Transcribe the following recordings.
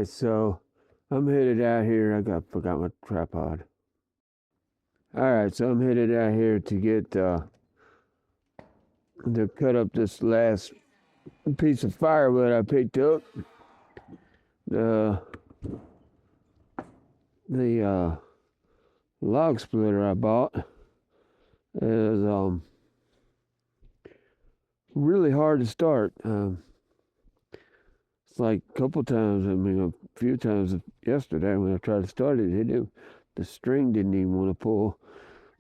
right, so I'm headed out here. Forgot my tripod. All right, so I'm headed out here to get to cut up this last piece of firewood I picked up. The log splitter I bought is really hard to start. It's like a couple times, a few times yesterday when I tried to start it, the string didn't even want to pull.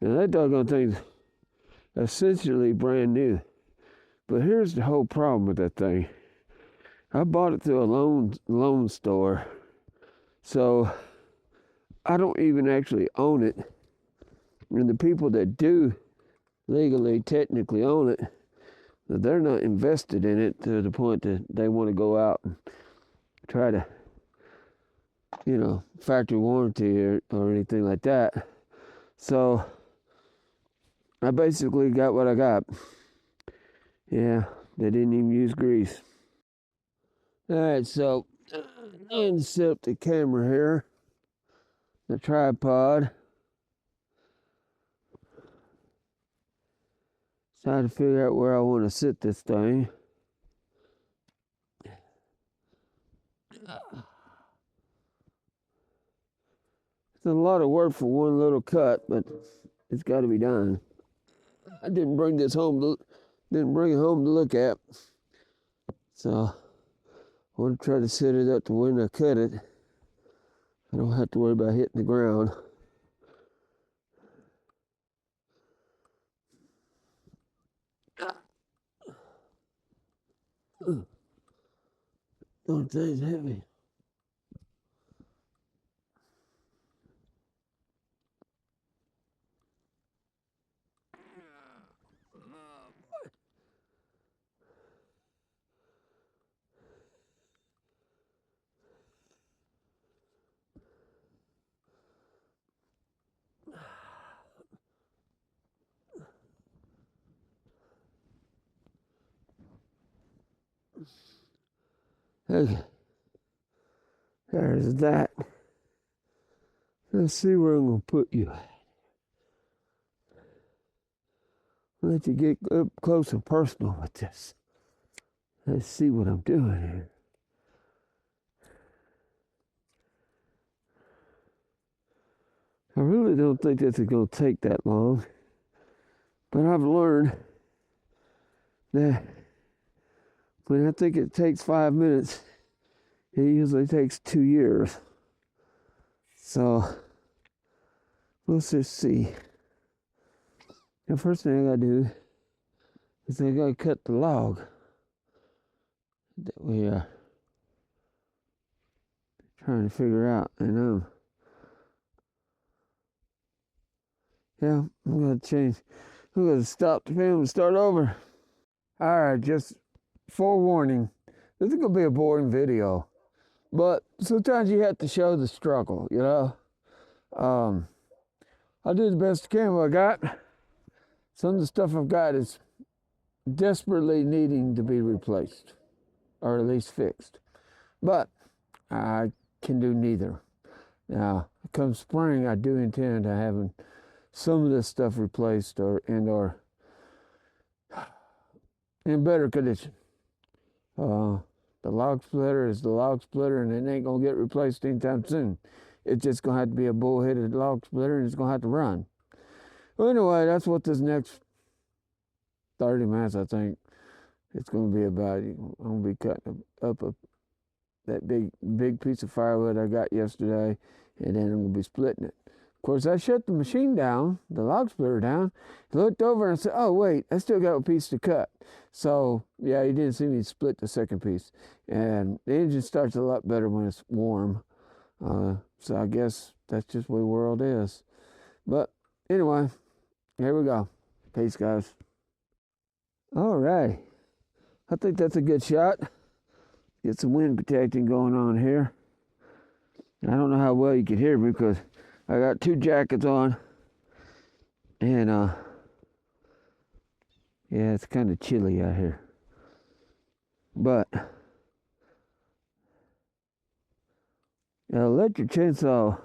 Now that doggone thing's essentially brand new. But here's the whole problem with that thing. I bought it through a loan store, so I don't even actually own it. And the people that do legally, technically own it, they're not invested in it to the point that they want to go out and try to, factory warranty or anything like that. So I basically got what I got. Yeah, they didn't even use grease. All right, so I'm going to set up the camera here, the tripod. Trying to figure out where I want to sit this thing. It's a lot of work for one little cut, but it's got to be done. I didn't bring it home to look at, so I want to try to set it up to when I cut it, I don't have to worry about hitting the ground. Oh, thing's heavy. Okay, there's that. Let's see where I'm going to put you. Let you get up close and personal with this. Let's see what I'm doing here. I really don't think this is going to take that long, but I've learned that when I think it takes 5 minutes, it usually takes 2 years. So let's just see. The first thing I gotta do is I gotta cut the log that we are trying to figure out. And yeah, I'm gonna stop the film and start over. All right, just forewarning, this is gonna be a boring video, but sometimes you have to show the struggle, I did the best camera I got. Some of the stuff I've got is desperately needing to be replaced, or at least fixed. But I can do neither. Now, come spring, I do intend on having some of this stuff replaced or in better condition. The log splitter is the log splitter, and it ain't gonna get replaced anytime soon. It's just gonna have to be a bull-headed log splitter, and it's gonna have to run. Well, anyway, that's what this next 30 minutes, I think, it's gonna be about. I'm gonna be cutting up that big piece of firewood I got yesterday, and then I'm gonna be splitting it. Of course, I shut the machine down, the log splitter down, looked over and said, oh wait, I still got a piece to cut. So yeah, you didn't see me split the second piece. And the engine starts a lot better when it's warm. So I guess that's just the way the world is. But anyway, here we go. Peace, guys. All right. I think that's a good shot. Get some wind protection going on here. I don't know how well you can hear me because I got 2 jackets on. And yeah, it's kind of chilly out here. But An electric chainsaw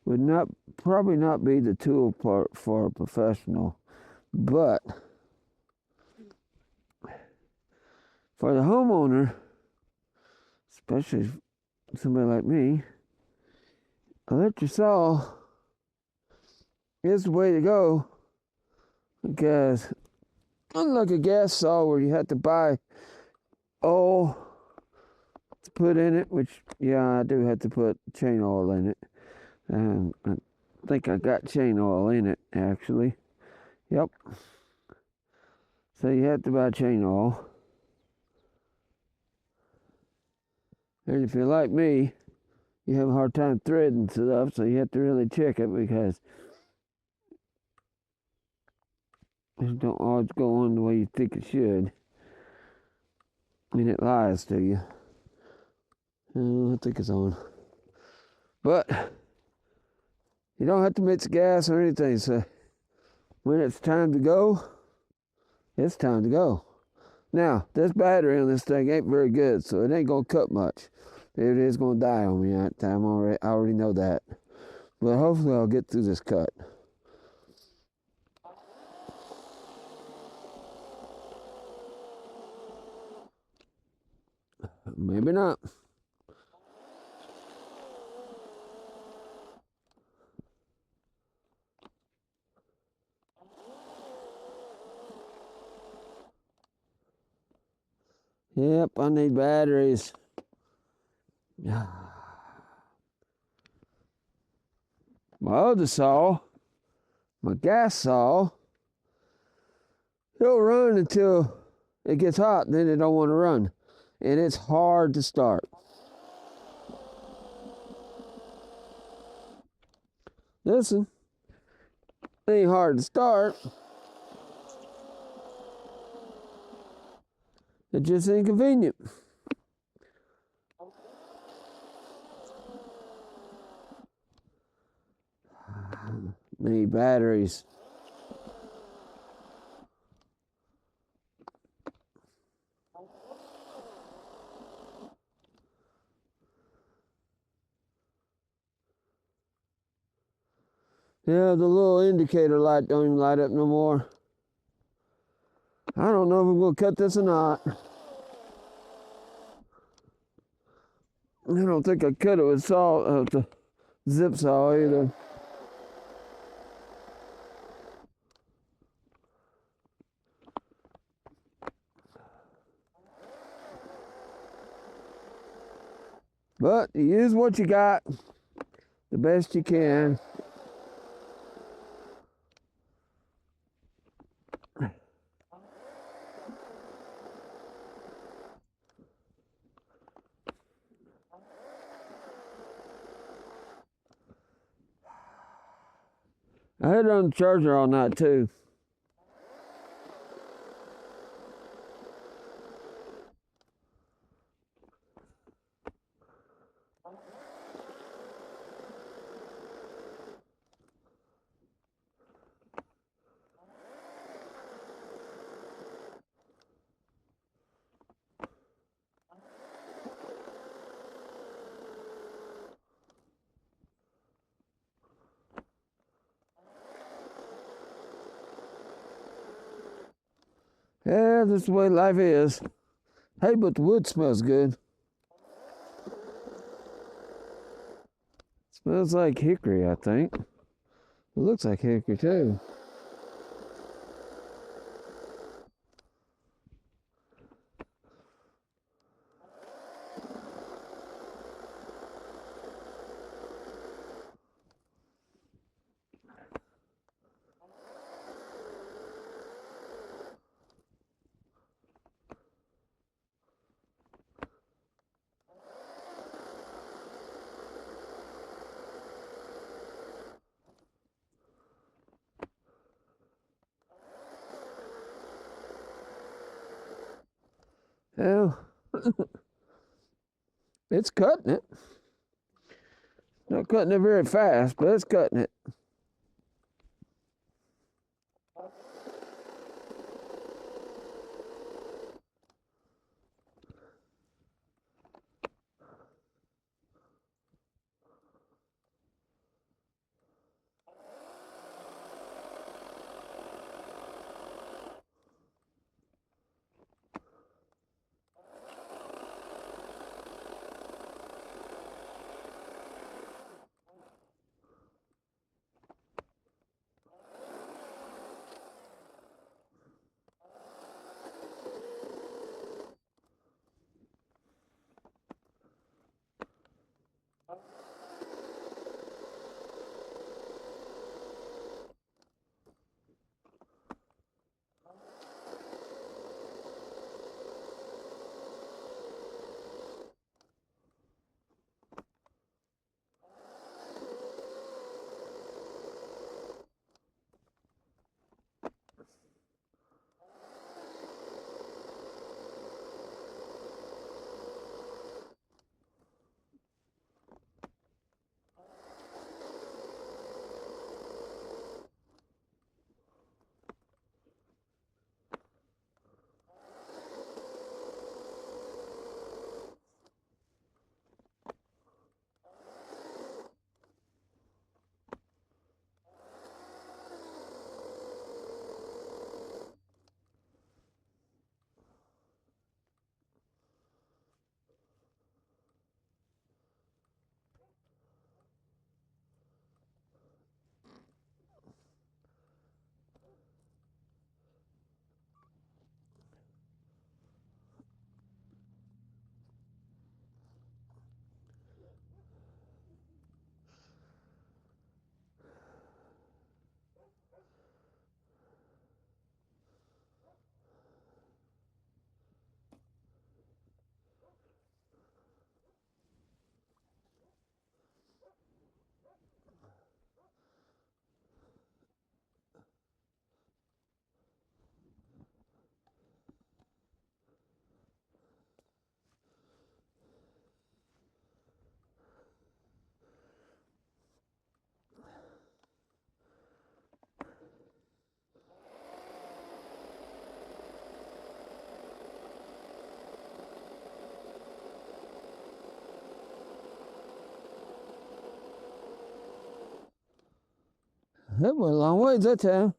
would probably not be the tool part for a professional, but for the homeowner, especially somebody like me, electric saw is the way to go, because unlike a gas saw where you have to buy oil to put in it, which, yeah, I do have to put chain oil in it. And I think I got chain oil in it, actually. Yep. So you have to buy chain oil. And if you're like me, you have a hard time threading stuff, so you have to really check it, because it don't always go on the way you think it should. I mean, it lies to you. I think it's on. But you don't have to mix gas or anything, so when it's time to go, it's time to go. Now, this battery on this thing ain't very good, so it ain't gonna cut much. It is gonna die on me that time already. I already know that. But hopefully I'll get through this cut. Maybe not. Yep, I need batteries. My other saw, my gas saw, it'll run until it gets hot, then it don't want to run. And it's hard to start. Listen, it ain't hard to start. It's just inconvenient. Need batteries. Yeah, the little indicator light don't even light up no more. I don't know if I'm gonna cut this or not. I don't think I cut it with the zip saw either. But you use what you got the best you can. I had it on the charger all night too. Yeah, this is the way life is. Hey, but the wood smells good. Smells like hickory, I think. It looks like hickory too. Yeah, it's cutting it. Not cutting it very fast, but it's cutting it. It went a long ways that time.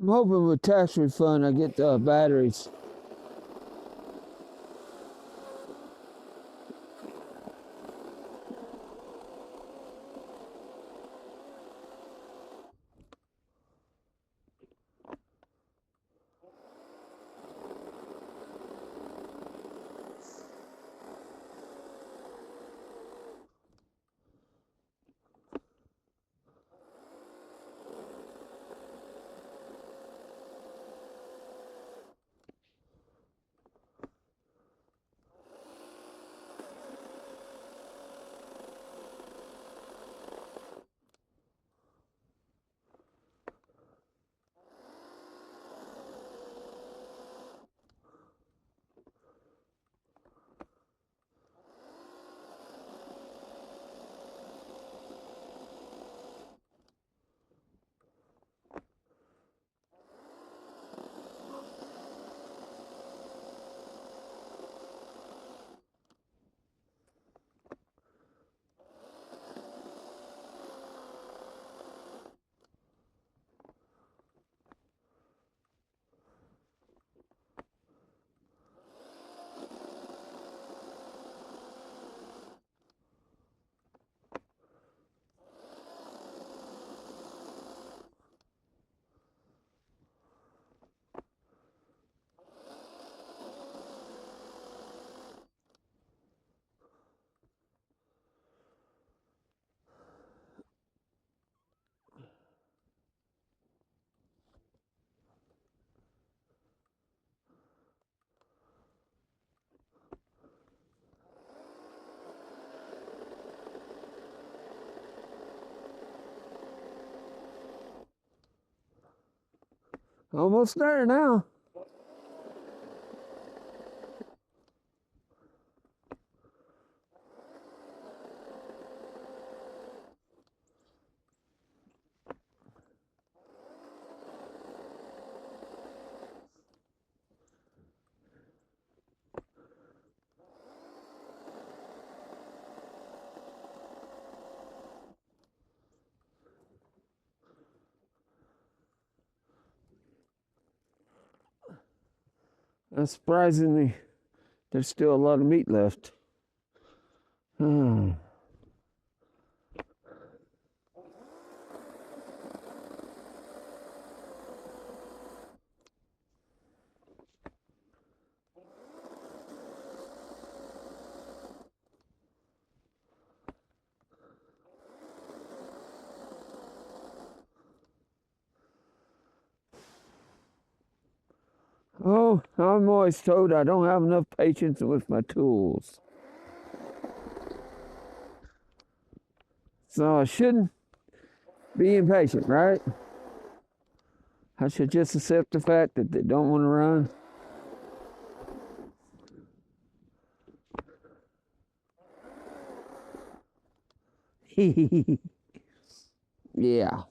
I'm hoping with tax refund I get the batteries. Almost there now. Surprisingly, there's still a lot of meat left. Oh, I'm always told I don't have enough patience with my tools. So I shouldn't be impatient, right? I should just accept the fact that they don't want to run. Yeah.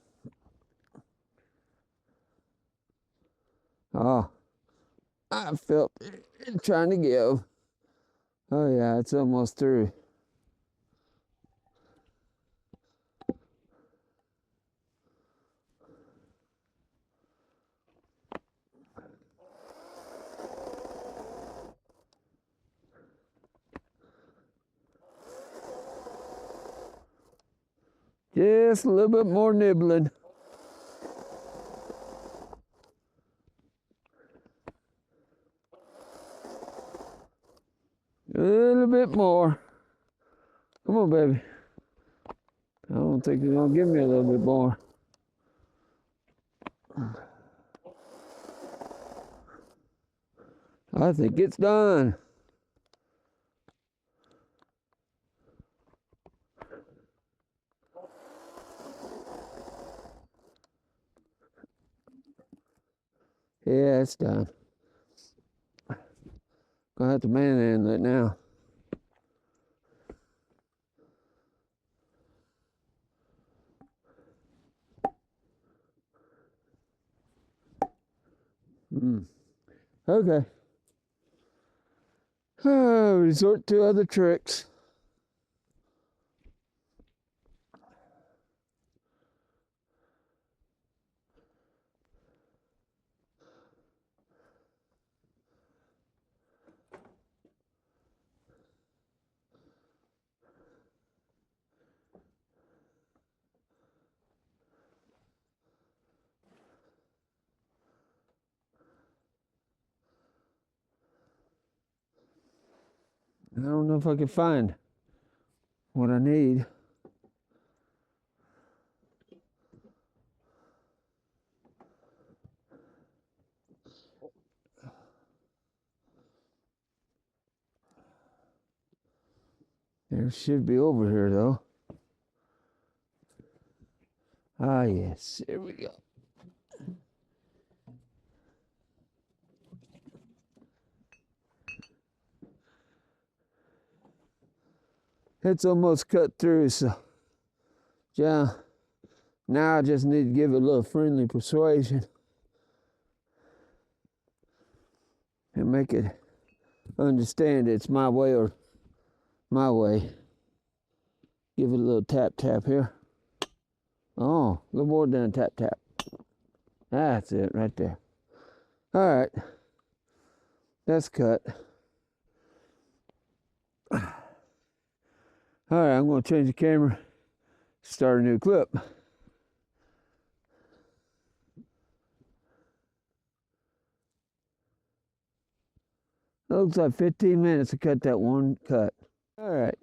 Oh, I felt it trying to give. Oh, yeah, it's almost through. Just a little bit more nibbling. A little bit more. Come on, baby. I don't think you're gonna give me a little bit more. I think it's done. Yeah, it's done. Gonna have to manhandle it now. Okay. Resort to other tricks. I don't know if I can find what I need. There should be over here though. Ah, yes, here we go. It's almost cut through, so yeah. Now I just need to give it a little friendly persuasion and make it understand it's my way or my way. Give it a little tap tap here. Oh, a little more than a tap tap. That's it right there. All right, that's cut. All right, I'm going to change the camera, start a new clip. Looks like 15 minutes to cut that one cut. All right,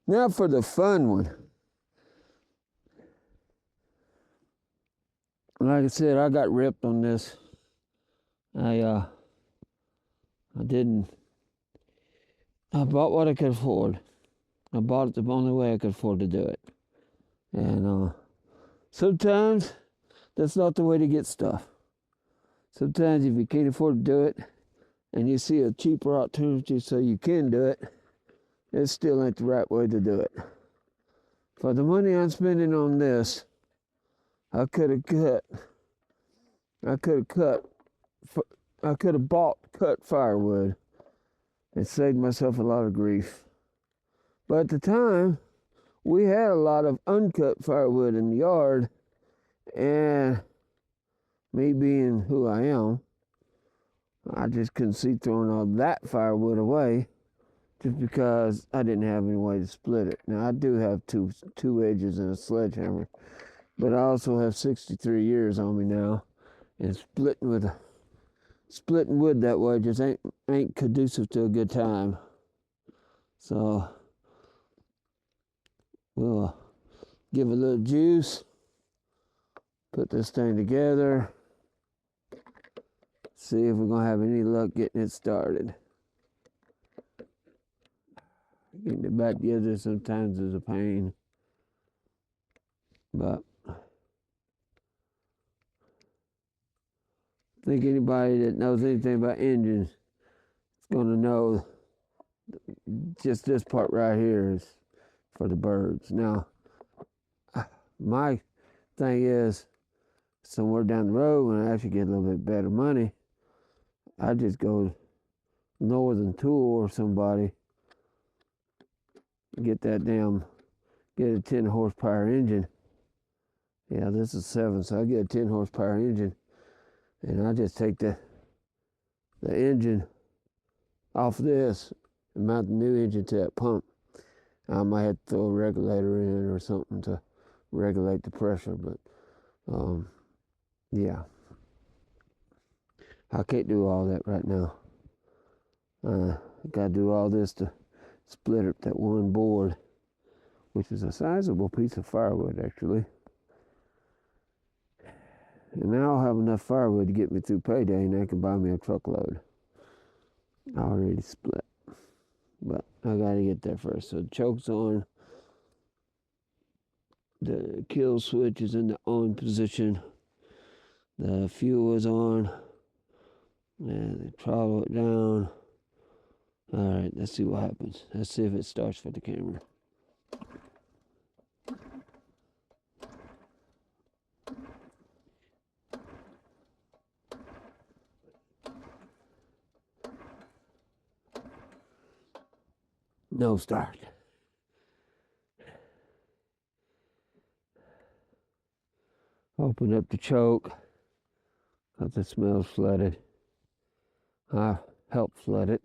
now for the fun one. Like I said, I got ripped on this. I bought what I could afford. I bought it the only way I could afford to do it. And sometimes that's not the way to get stuff. Sometimes if you can't afford to do it and you see a cheaper alternative so you can do it, it still ain't the right way to do it. For the money I'm spending on this, I could have bought cut firewood and saved myself a lot of grief. But at the time, we had a lot of uncut firewood in the yard, and me being who I am, I just couldn't see throwing all that firewood away just because I didn't have any way to split it. Now, I do have two edges and a sledgehammer, but I also have 63 years on me now, and splitting wood that way just ain't conducive to a good time. So we'll give it a little juice, put this thing together, see if we're gonna have any luck getting it started. Getting it back together sometimes is a pain, but I think anybody that knows anything about engines is gonna know just this part right here is for the birds. Now, my thing is, somewhere down the road when I actually get a little bit better money, I just go Northern Tool or somebody, get a 10 horsepower engine. Yeah, this is 7, so I get a 10 horsepower engine, and I just take the engine off this and mount the new engine to that pump. I might have to throw a regulator in or something to regulate the pressure. But yeah, I can't do all that right now. Got to do all this to split up that one board, which is a sizable piece of firewood actually. And now I'll have enough firewood to get me through payday, and I can buy me a truckload. I already split, but I gotta get there first. So the choke's on. The kill switch is in the on position. The fuel is on. And throttle it down. Alright, let's see what happens. Let's see if it starts for the camera. No start. Open up the choke. Because it smells flooded. I help flood it.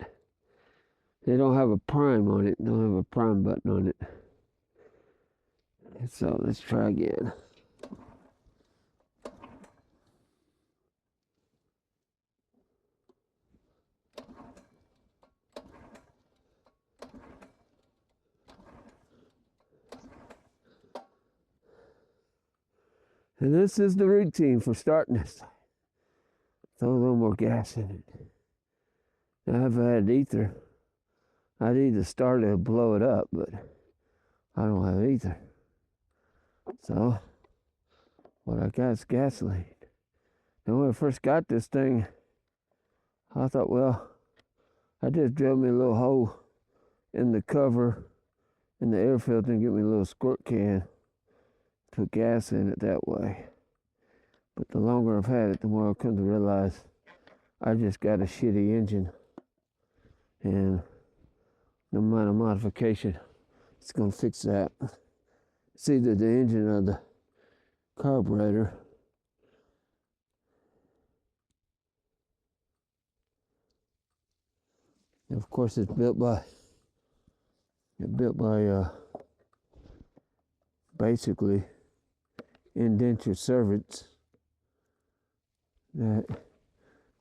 They don't have a prime on it. They don't have a prime button on it. So let's try again. And this is the routine for starting this. Throw a little more gas in it. Now, if I had ether, I'd either start it or blow it up, but I don't have ether. So, what I got is gasoline. And when I first got this thing, I thought, well, I just drilled me a little hole in the cover in the air filter and get me a little squirt can, put gas in it that way. But the longer I've had it, the more I've come to realize I just got a shitty engine. And no amount of modification, it's going to fix that. It's either the engine or the carburetor. And of course, it's built by basically indentured servants that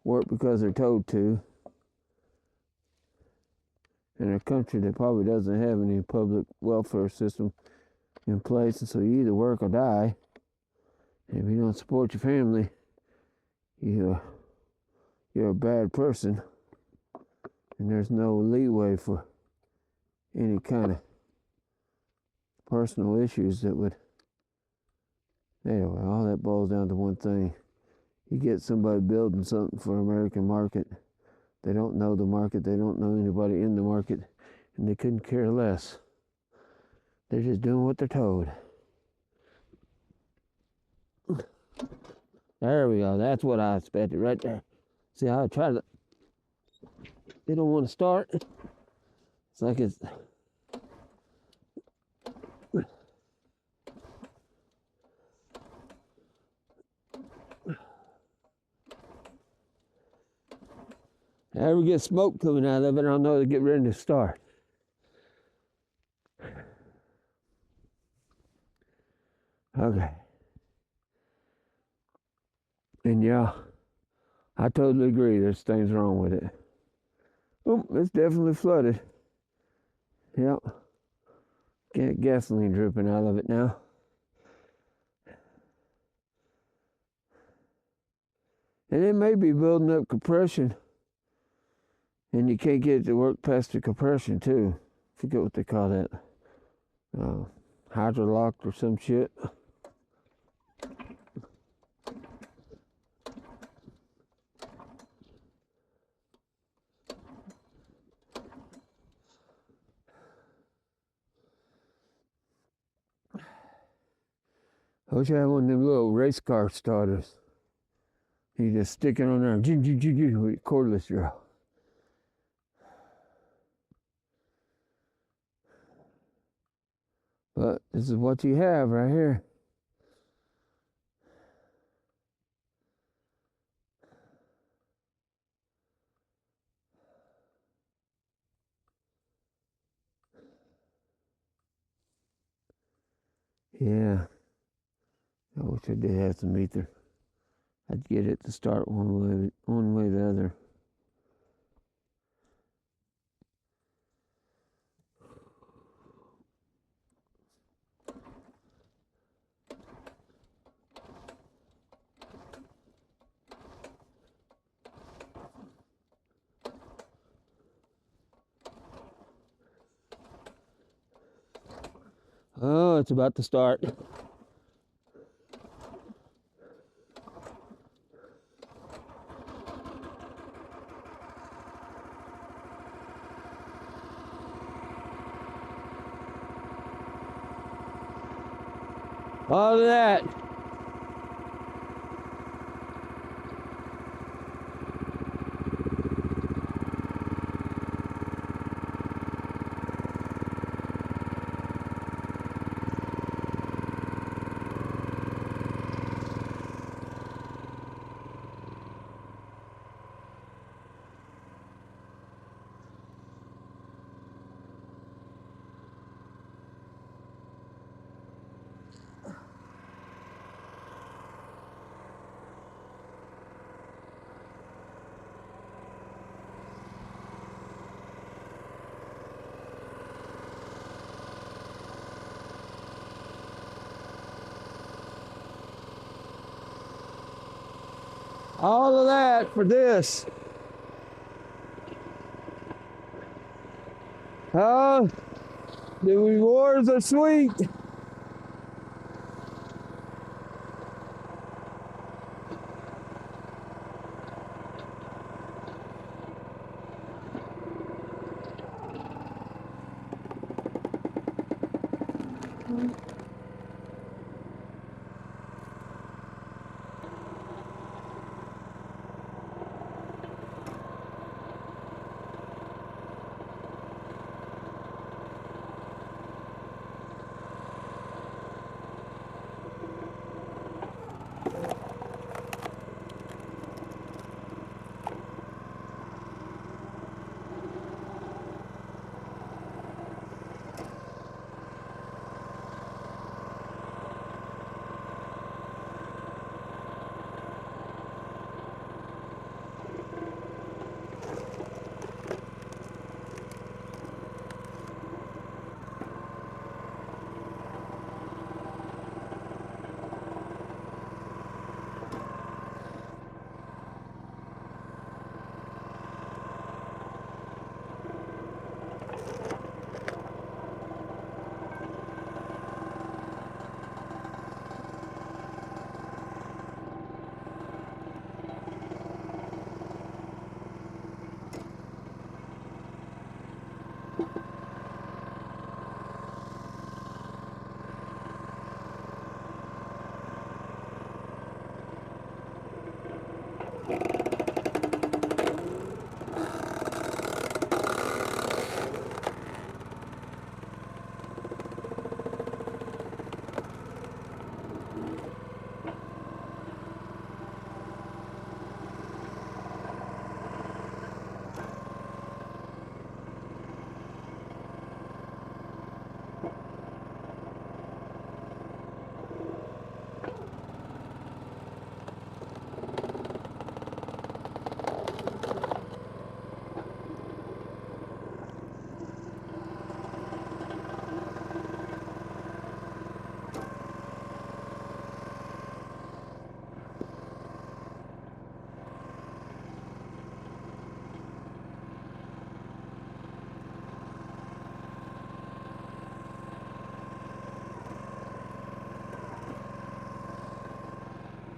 work because they're told to, in a country that probably doesn't have any public welfare system in place, and so you either work or die. And if you don't support your family, you're a bad person, and there's no leeway for any kind of personal issues that would. Anyway, all that boils down to one thing. You get somebody building something for American market. They don't know the market. They don't know anybody in the market. And they couldn't care less. They're just doing what they're told. There we go. That's what I expected right there. See how I try to. They don't want to start. It's like it's. If I ever get smoke coming out of it, I'll know to get ready to start. Okay. And yeah, I totally agree. There's things wrong with it. Oh, it's definitely flooded. Yep. Get gasoline dripping out of it now. And it may be building up compression. And you can't get it to work past the compression too. Forget what they call that. Hydrolocked or some shit. I wish I had one of them little race car starters. You just stick it on there, with your cordless drill. But this is what you have right here. Yeah. wish I did have some ether. I'd get it to start one way or the other. Oh, it's about to start. All of that. All of that for this. Oh, the rewards are sweet.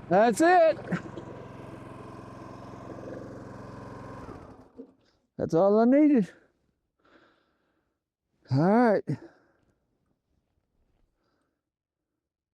That's it. That's all I needed. All right.